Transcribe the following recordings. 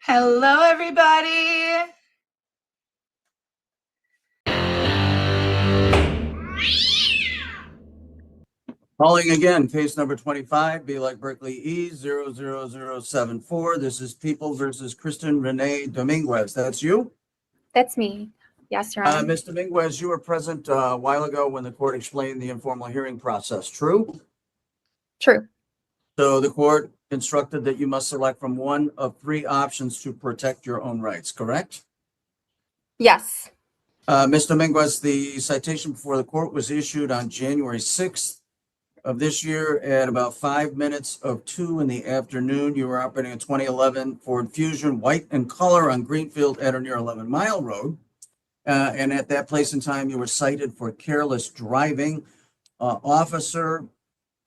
Hello, everybody. Calling again, case number 25, Be Like Berkeley E 00074. This is People versus Kristen Renee Dominguez. That's you? That's me. Yes, Your Honor. Ms. Dominguez, you were present a while ago when the court explained the informal hearing process, true? True. So the court instructed that you must select from one of three options to protect your own rights, correct? Yes. Ms. Dominguez, the citation before the court was issued on January 6th of this year at about 5 minutes of 2 in the afternoon. You were operating a 2011 Ford Fusion, white in color, on Greenfield at or near 11 Mile Road. And at that place and time, you were cited for careless driving. Officer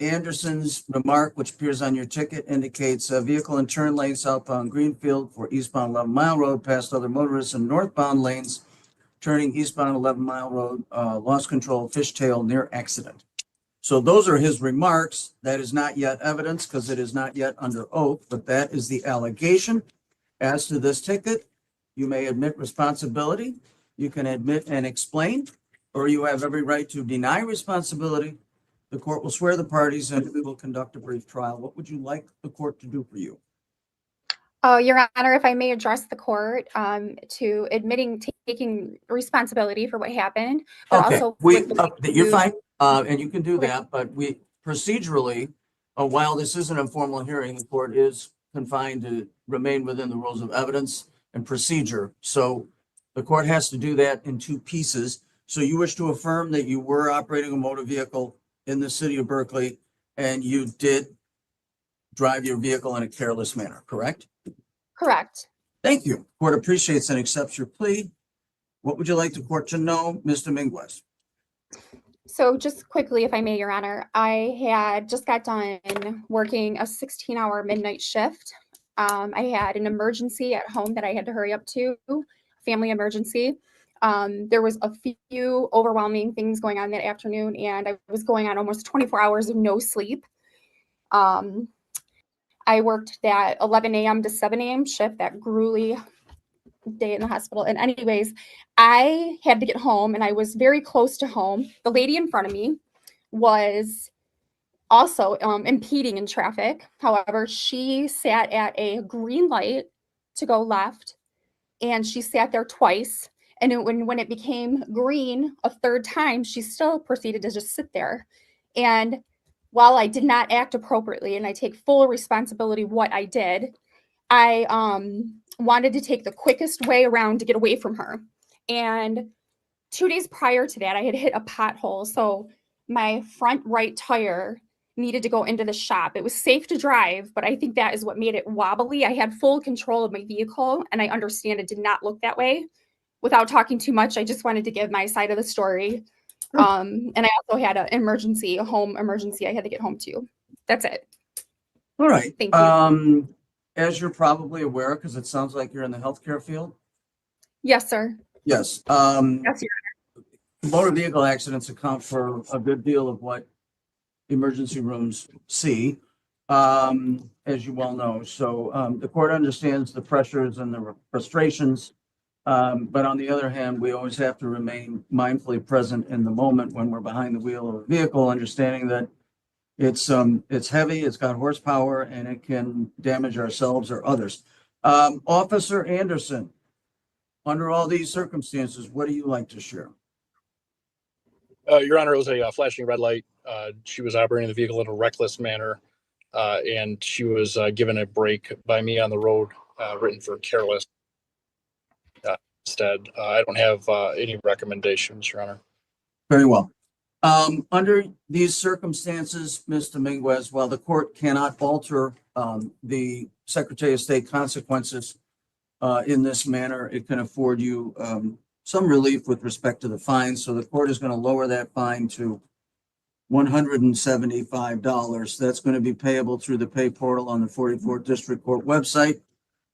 Anderson's remark, which appears on your ticket, indicates a vehicle in turn lane southbound Greenfield for eastbound 11 Mile Road, past other motorists in northbound lanes, turning eastbound 11 Mile Road, lost control, fishtail, near accident. So those are his remarks. That is not yet evidence because it is not yet under oath, but that is the allegation. As to this ticket, you may admit responsibility. You can admit and explain, or you have every right to deny responsibility. The court will swear the parties and we will conduct a brief trial. What would you like the court to do for you? Your Honor, if I may address the court to admitting taking responsibility for what happened, but Okay, also you're fine, and you can do that, but we procedurally, while this is an informal hearing, the court is confined to remain within the rules of evidence and procedure. So the court has to do that in two pieces. So you wish to affirm that you were operating a motor vehicle in the city of Berkeley and you did drive your vehicle in a careless manner, correct? Correct. Thank you. Court appreciates and accepts your plea. What would you like the court to know, Ms. Dominguez? So just quickly, if I may, Your Honor, I had just got done working a 16-hour midnight shift. I had an emergency at home that I had to hurry up to, family emergency. There was a few overwhelming things going on that afternoon, and I was going on almost 24 hours of no sleep. I worked that 11 a.m. to 7 a.m. shift, that grueling day in the hospital. And anyways, I had to get home and I was very close to home. The lady in front of me was also impeding in traffic. However, she sat at a green light to go left and she sat there twice. And when it became green a third time, she still proceeded to just sit there. And while I did not act appropriately, and I take full responsibility of what I did, I wanted to take the quickest way around to get away from her. And 2 days prior to that, I had hit a pothole. So my front right tire needed to go into the shop. It was safe to drive, but I think that is what made it wobbly. I had full control of my vehicle, and I understand it did not look that way. Without talking too much, I just wanted to give my side of the story. And I also had an emergency, a home emergency I had to get home to. That's it. All right. Thank you. As you're probably aware, because it sounds like you're in the healthcare field. Yes, sir. Yes. Yes, Motor vehicle accidents account for a good deal of what emergency rooms see, as you well know. So the court understands the pressures and the frustrations. But on the other hand, we always have to remain mindfully present in the moment when we're behind the wheel of a vehicle, understanding that it's heavy, it's got horsepower, and it can damage ourselves or others. Officer Anderson, under all these circumstances, what do you like to share? Your Honor, it was a flashing red light. She was operating the vehicle in a reckless manner, and she was given a break by me on the road, written for careless. Instead, I don't have any recommendations, Your Honor. Very well. Under these circumstances, Ms. Dominguez, while the court cannot alter the Secretary of State consequences in this manner, it can afford you some relief with respect to the fine. So the court is going to lower that fine to $175. That's going to be payable through the pay portal on the 44th District Court website,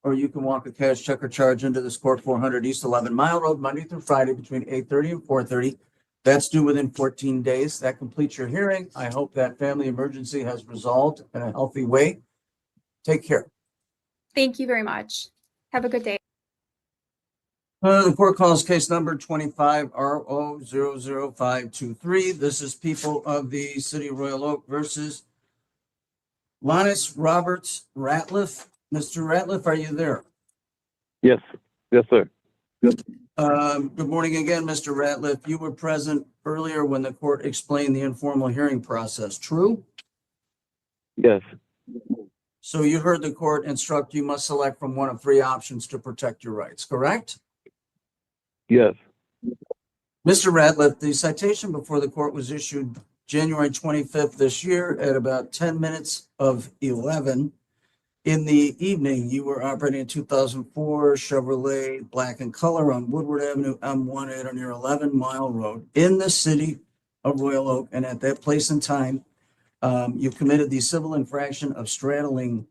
or you can walk a cash check or charge into this court, 400 East 11 Mile Road, Monday through Friday between 8:30 and 4:30. That's due within 14 days. That completes your hearing. I hope that family emergency has resolved in a healthy way. Take care. Thank you very much. Have a good day. The court calls case number 25RO00523. This is people of the city of Royal Oak versus Lannis Roberts Ratliff. Mr. Ratliff, are you there? Yes, yes, sir. Good morning again, Mr. Ratliff. You were present earlier when the court explained the informal hearing process, true? Yes, So you heard the court instruct you must select from one of three options to protect your rights, correct? yes. Mr. Ratliff, the citation before the court was issued January 25th this year at about 10 minutes of 11 in the evening. You were operating a 2004 Chevrolet black in color on Woodward Avenue, M1 at or near 11 Mile Road in the city of Royal Oak. And at that place and time, you committed the civil infraction of straddling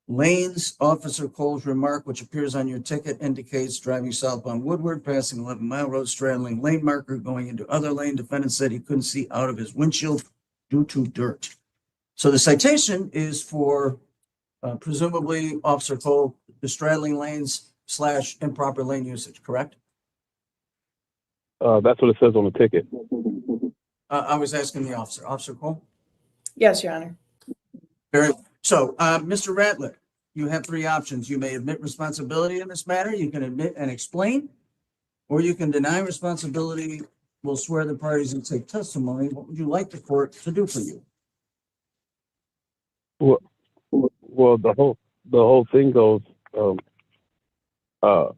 lanes. Officer Cole's remark, which appears on your ticket, indicates driving southbound Woodward, passing 11 Mile Road, straddling lane marker, going into other lane. Defendant said he couldn't see out of his windshield due to dirt. So the citation is for presumably Officer Cole, the straddling lanes / improper lane usage, correct? That's what it says on the ticket. I was asking the officer. Officer Cole? Yes, Your Honor. Very well. So, Mr. Ratliff, you have three options. You may admit responsibility in this matter. You can admit and explain, or you can deny responsibility, will swear the parties and take testimony. What would you like the court to do for you? Well, the whole thing goes. I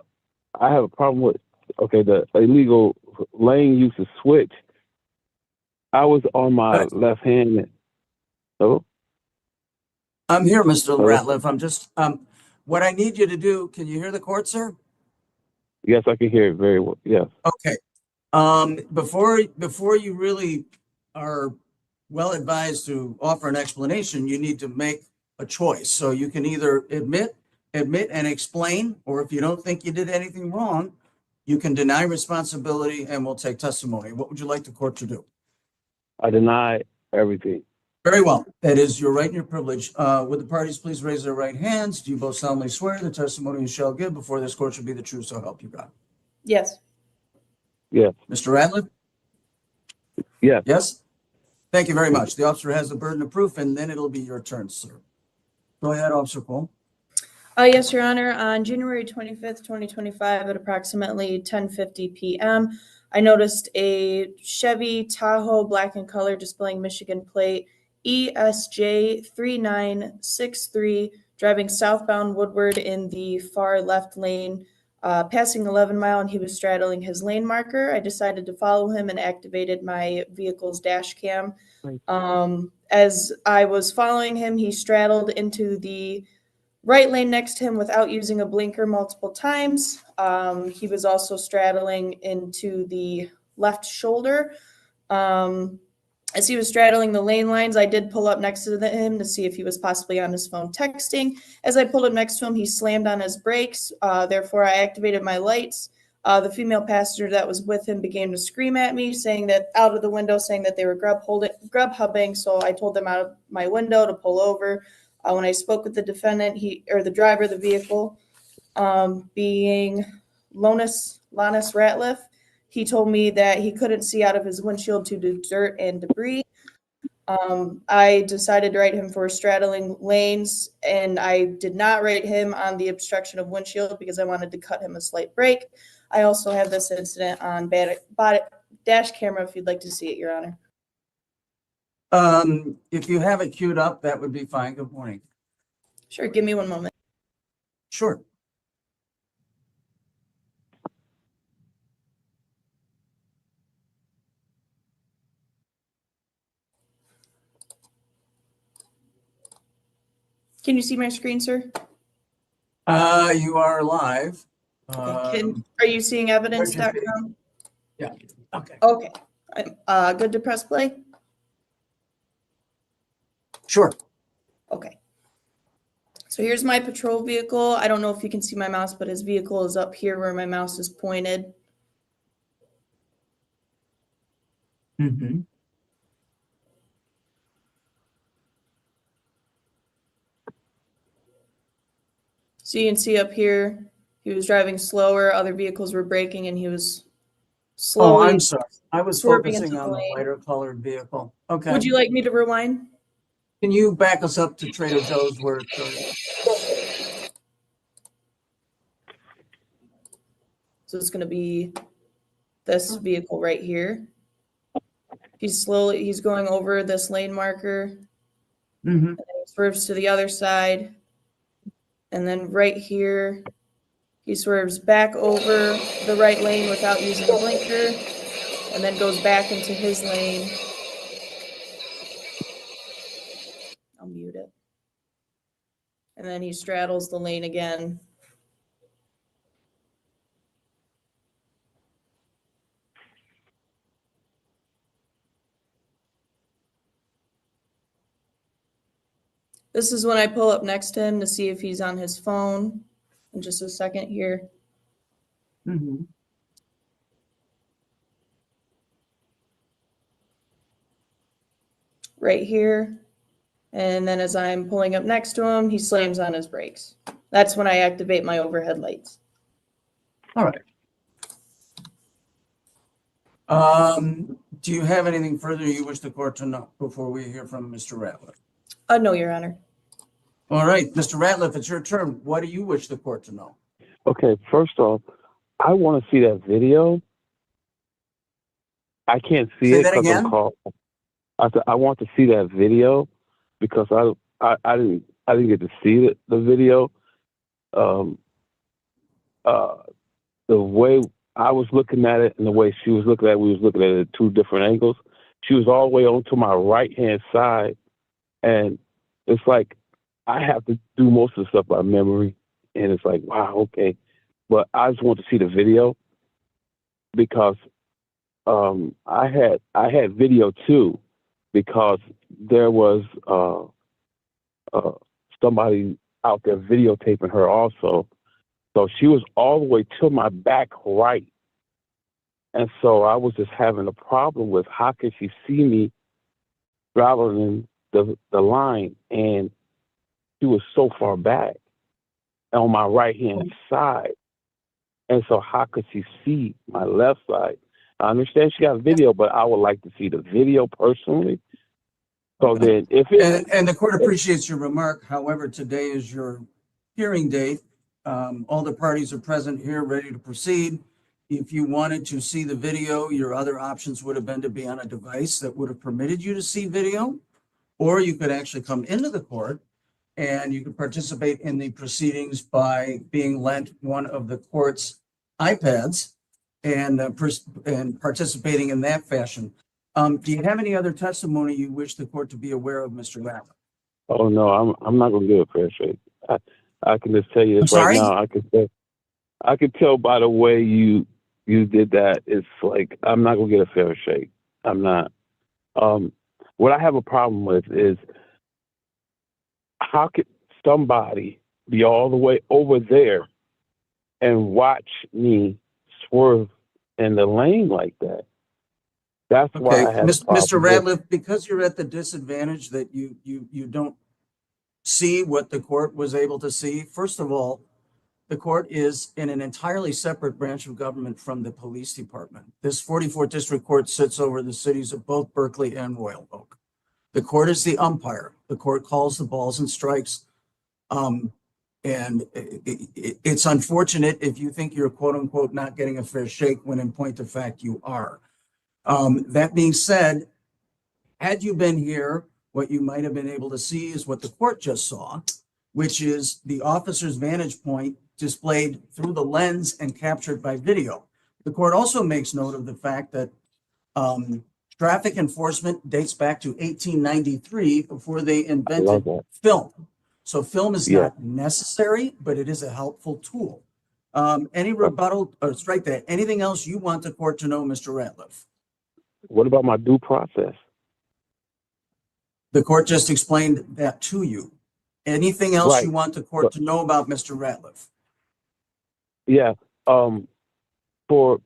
have a problem with the illegal lane usage switch. I was on my left hand. Oh, I'm here, Mr. Hello? Ratliff. I'm just, what I need you to do, can you hear the court, sir? yes, I can hear it very well. Yes. Okay. Before you really are well advised to offer an explanation, you need to make a choice. So you can either admit and explain, or if you don't think you did anything wrong, you can deny responsibility and we'll take testimony. What would you like the court to do? I deny everything. Very well. That is your right and your privilege. Would the parties please raise their right hands? Do you both solemnly swear the testimony you shall give before this court should be the truth, so help you God? Yes. Yes. Mr. Ratliff? Yes. Yes? Thank you very much. The officer has the burden of proof, and then it'll be your turn, sir. Go ahead, Officer Cole. Yes, Your Honor. On January 25th, 2025, at approximately 10:50 p.m., I noticed a Chevy Tahoe black in color displaying Michigan plate ESJ 3963 driving southbound Woodward in the far left lane, passing 11 Mile, and he was straddling his lane marker. I decided to follow him and activated my vehicle's dash cam. As I was following him, he straddled into the right lane next to him without using a blinker multiple times. He was also straddling into the left shoulder. As he was straddling the lane lines, I did pull up next to him to see if he was possibly on his phone texting. As I pulled up next to him, he slammed on his brakes. Therefore, I activated my lights. The female passenger that was with him began to scream at me, saying that out of the window, saying that they were grub hubbing. So I told them out of my window to pull over. When I spoke with the defendant, the driver of the vehicle, being Lannis Ratliff, he told me that he couldn't see out of his windshield due to dirt and debris. I decided to write him for straddling lanes, and I did not write him on the obstruction of windshield because I wanted to cut him a slight break. I also have this incident on dash camera if you'd like to see it, Your Honor. If you have it queued up, that would be fine. Good morning. Sure, give me one moment. Sure. Can you see my screen, sir? You are live. Okay. Are you seeing evidence.com? Yeah. Okay. Okay. Good to press play? Sure. Okay. So here's my patrol vehicle. I don't know if you can see my mouse, but his vehicle is up here where my mouse is pointed. Mm-hmm. So you can see up here He was driving slower, other vehicles were braking, and he was Oh, slowly I'm sorry. I was swerving into focusing the on the lane. lighter colored vehicle. Okay. Would you like me to rewind? Can you back us up to Trader Joe's where it occurred? So it's gonna be this vehicle right here. He's going over this lane marker, Mm-hmm. and then he swerves to the other side. And then right here, he swerves back over the right lane without using a blinker, and then goes back into his lane. I'll mute it. And then he straddles the lane again. This is when I pull up next to him to see if he's on his phone. In just a second here. Mm-hmm. Right here. And then as I'm pulling up next to him, he slams on his brakes. That's when I activate my overhead lights. All right. Do you have anything further you wish the court to know before we hear from Mr. Ratliff? No, Your Honor. All right, Mr. Ratliff, it's your turn. What do you wish the court to know? Okay, first off, I want to see that video. I can't see Say it that because I'm again? called. I want to see that video because I didn't get to see the video. The way I was looking at it and the way she was looking at it, we was looking at it at two different angles. She was all the way on to my right hand side, and it's like I have to do most of the stuff by memory, and it's like, wow, okay. But I just want to see the video because I had video too, because there was somebody out there videotaping her also. So she was all the way to my back right. And so I was just having a problem with how could she see me traveling the line, and she was so far back on my right hand side. And so how could she see my left side? I understand she got a video, but I would like to see the video personally. So then if it And the court appreciates your remark. However, today is your hearing date. All the parties are present here, ready to proceed. If you wanted to see the video, your other options would have been to be on a device that would have permitted you to see video, or you could actually come into the court and you could participate in the proceedings by being lent one of the court's iPads and participating in that fashion. Do you have any other testimony you wish the court to be aware of, Mr. Ratliff? oh no, I'm not gonna give a fair shake. I can just tell you this I'm right sorry? now. I could tell by the way you did that. It's like I'm not gonna get a fair shake. I'm not. What I have a problem with is how could somebody be all the way over there and watch me swerve in the lane like that? That's why Okay, I have a Mr. problem with. Ratliff, because you're at the disadvantage that you don't see what the court was able to see. First of all, the court is in an entirely separate branch of government from the police department. This 44th District Court sits over the cities of both Berkeley and Royal Oak. The court is the umpire. The court calls the balls and strikes. And it's unfortunate if you think you're quote unquote not getting a fair shake when in point of fact you are. That being said, had you been here, what you might have been able to see is what the court just saw, which is the officer's vantage point displayed through the lens and captured by video. The court also makes note of the fact that traffic enforcement dates back to 1893 before they I love invented that. film. So film is Yeah. not necessary, but it is a helpful tool. Any rebuttal or strike that? Anything else you want the court to know, Mr. Ratliff? What about my due process? The court just explained that to you. Anything else you Right. want the court to know about Mr. Ratliff? Yeah. For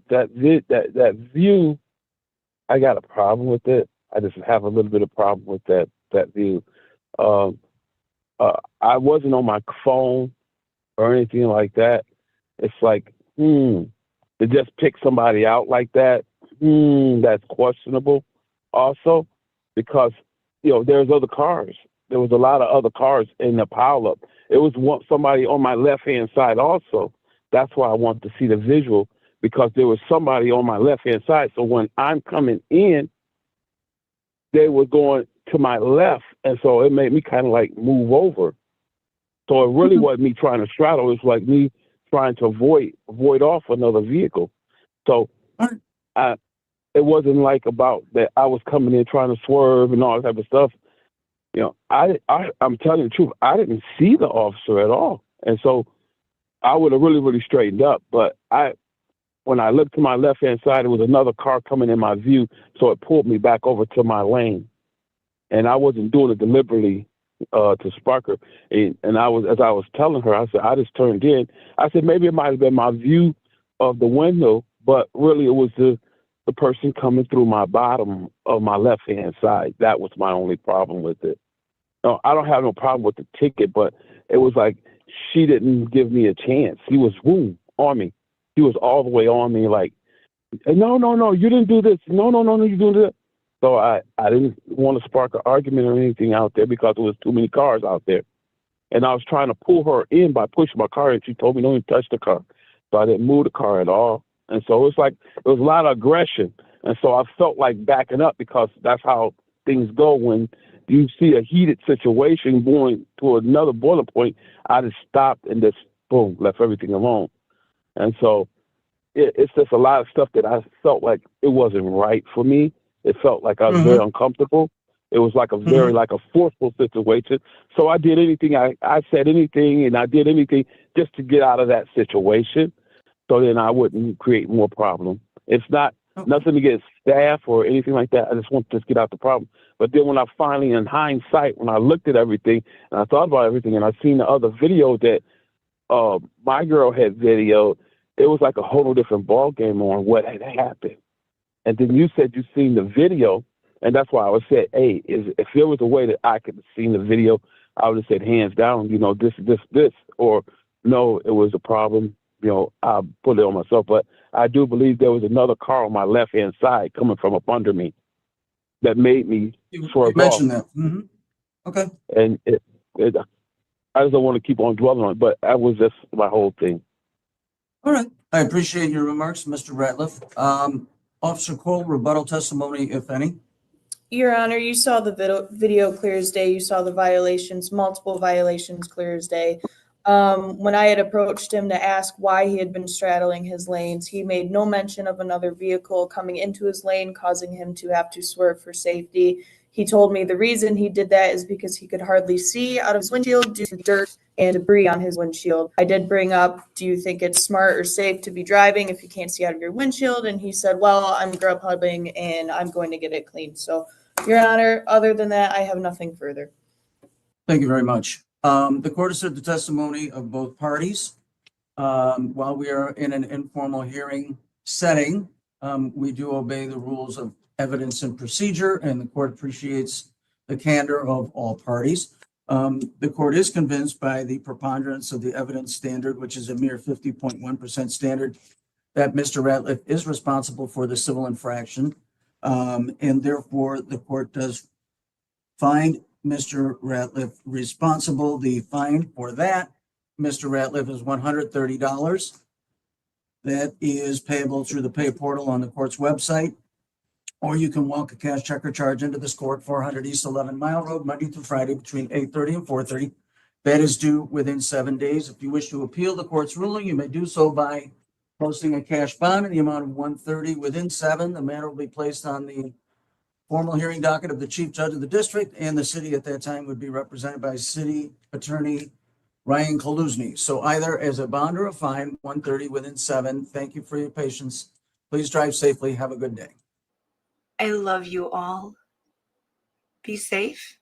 that view, I got a problem with it. I just have a little bit of problem with that view. I wasn't on my phone or anything like that. it's like, to just pick somebody out like that, that's questionable also, because, there's other cars. There was a lot of other cars in the pileup. It was somebody on my left-hand side also. That's why I wanted to see the visual, because there was somebody on my left-hand side. So when I'm coming in, they were going to my left, and so it made me kind of like move over. So it really wasn't me trying to straddle. It was like me trying to avoid off another vehicle. So it wasn't like about that I was coming in trying to swerve and all that type of stuff. I'm telling you the truth. I didn't see the officer at all, and so I would have really, really straightened up. But when I looked to my left-hand side, there was another car coming in my view, so it pulled me back over to my lane. And I wasn't doing it deliberately to spark her. And as I was telling her, I said, I just turned in. I said, maybe it might have been my view of the window, but really it was the person coming through my bottom of my left-hand side. That was my only problem with it. No, I don't have no problem with the ticket, but it was like she didn't give me a chance. She was on me. He was all the way on me, like, no, you didn't do this. No, you didn't do that. So I didn't want to spark an argument or anything out there because there was too many cars out there. And I was trying to pull her in by pushing my car, and she told me don't even touch the car. So I didn't move the car at all. And so it was a lot of aggression. And so I felt like backing up, because that's how things go when you see a heated situation going to another boiler point. I just stopped and just, boom, left everything alone. And so it's just a lot of stuff that I felt like it wasn't right for me. It felt like I was very uncomfortable. It was like a very like a forceful situation. So I did anything. I said anything, and I did anything just to get out of that situation, so then I wouldn't create more problem. It's not nothing against staff or anything like that. I just want to just get out the problem. But then when I finally, in hindsight, when I looked at everything and I thought about everything, and I seen the other video that my girl had videoed, it was like a whole different ball game on what had happened. And then you said you seen the video, and that's why I was said, hey, if there was a way that I could have seen the video, I would have said hands down, this, or no, it was a problem. I put it on myself. But I do believe there was another car on my left-hand side coming from up under me that made me swerve off. You mentioned that. Okay. And I just don't want to keep on dwelling on it, but that was just my whole thing. All right. I appreciate your remarks, Mr. Ratliff. Officer Cole, rebuttal testimony, if any. Your Honor, you saw the video clear as day. You saw the violations, multiple violations clear as day. When I had approached him to ask why he had been straddling his lanes, he made no mention of another vehicle coming into his lane, causing him to have to swerve for safety. He told me the reason he did that is because he could hardly see out of his windshield due to dirt and debris on his windshield. I did bring up, do you think it's smart or safe to be driving if you can't see out of your windshield? And he said, well, I'm Grubhubbing and I'm going to get it cleaned. So, Your Honor, other than that, I have nothing further. Thank you very much. The court has heard the testimony of both parties. While we are in an informal hearing setting, we do obey the rules of evidence and procedure, and the court appreciates the candor of all parties. The court is convinced by the preponderance of the evidence standard, which is a mere 50.1% standard, that Mr. Ratliff is responsible for the civil infraction, and therefore the court does find Mr. Ratliff responsible. The fine for that, Mr. Ratliff, is $130. That is payable through the pay portal on the court's website, or you can walk a cash check or charge into this court, 400 East 11 Mile Road, Monday through Friday between 8:30 and 4:30. That is due within 7 days. If you wish to appeal the court's ruling, you may do so by posting a cash bond in the amount of $130 within 7. The matter will be placed on the formal hearing docket of the chief judge of the district, and the city at that time would be represented by city attorney Ryan Kaluzny. So either as a bond or a fine, $130 within 7. Thank you for your patience. Please drive safely. Have a good day. I love you all. Be safe,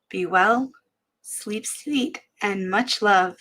be well, sleep sweet, and much love.